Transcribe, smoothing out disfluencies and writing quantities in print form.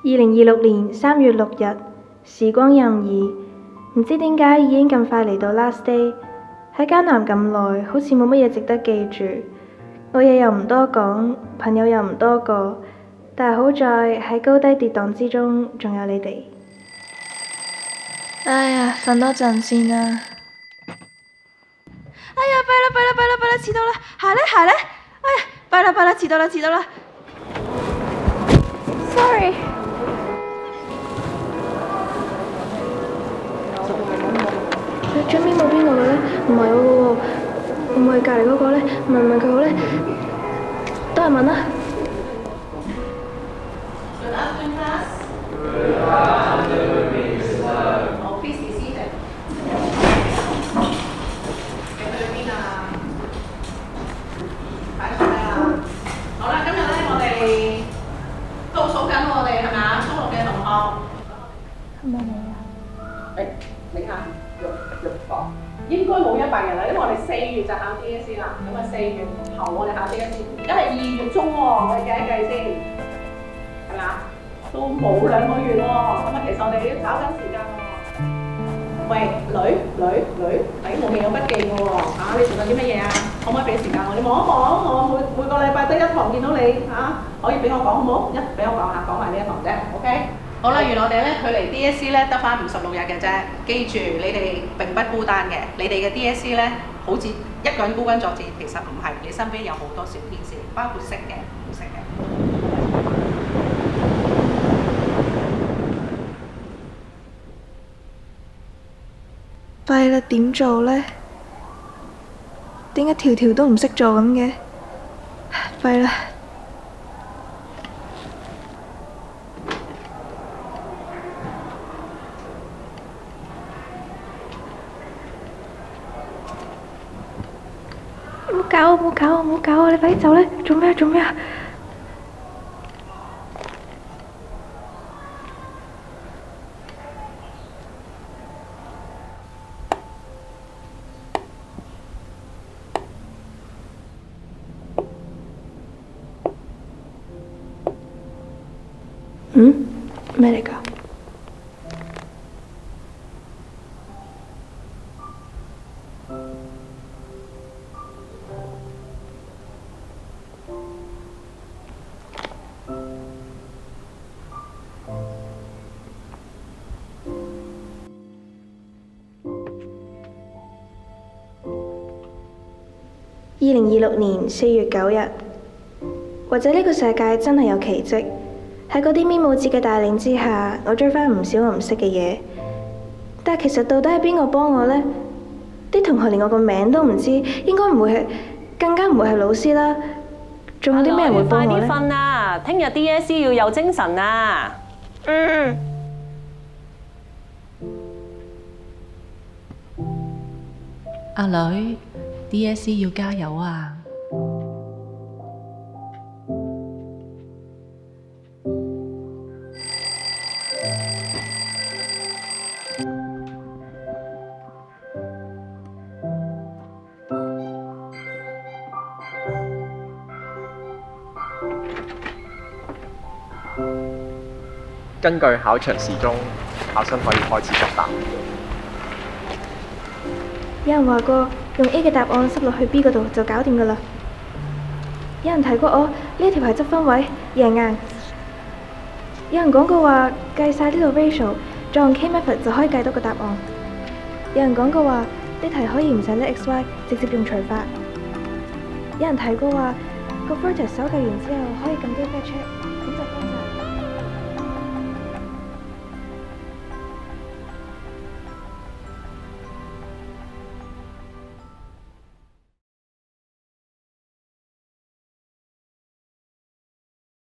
2026年3月6日，時光任意，唔知點解已經咁快嚟到 last day。喺艱難咁耐，好似冇乜嘢值得記住。我嘢又唔多講，朋友又唔多個，但係好在喺高低跌宕之中，仲有你哋。哎呀，瞓多陣先啦。哎呀，弊啦，遲到啦！鞋呢？哎呀，弊啦，遲到啦！Sorry。最尾冇邊個嘅咧？唔係我嘅喎，會唔會係隔離嗰個咧？問佢好咧，都係問啦。Good afternoon, class. Good afternoon, Miss. 好，please be seated. 你去邊啊？擺上嚟啦。好啦，今日咧我哋倒數緊我哋係咪啊？中六嘅同學。係咪你啊？你下。應該冇100人啦，因為我哋4月就考 DSE 啦，咁啊4月頭我哋考 DSE，而家係2月中喎，我哋計一計先，係咪啊？都冇2個月喎，咁啊其實我哋要找緊時間喎。喂，女，冇記有筆記嘅喎，你做緊啲乜嘢啊？可唔可以俾時間我？你望一望我，每個禮拜得1堂見到你可以俾我講好唔好？俾我講下，講埋呢1堂啫 ，OK？好啦，原來我哋咧距離 DSE 咧得返56日嘅啫，記住你哋並不孤單嘅，你哋嘅 DSE 咧好似一個人孤軍作戰，其實唔係，你身邊有好多小天使，包括識嘅、唔識嘅。弊啦，點做咧？點解條條都唔識做咁嘅？弊啦！唔好搞我！你快啲走啦！做咩啊？咩嚟㗎？2026年4月9日，或者呢個世界真係有奇蹟，喺嗰啲咪姆子嘅帶領之下，我追返唔少我唔識嘅嘢。但係其實到底係邊個幫我呢？啲同學連我個名都唔知，應該唔會係，更加唔會係老師啦。仲有啲咩人會幫我呢？快啲瞓啊！聽日 DSE 要有精神啊！阿女 ，DSE 要加油啊！根據考場時鐘，考生可以開始作答。有人話過用 A 嘅答案塞落去 B 嗰度就搞掂㗎啦。有人提過我呢條係執分位，贏硬。有人講過話計晒呢度 ratio，再用 K method 就可以計到個答案。有人講過話呢題可以唔使拎 XY， 直接用除法。有人提過話個 vertex 手計完之後可以撳啲 fetch。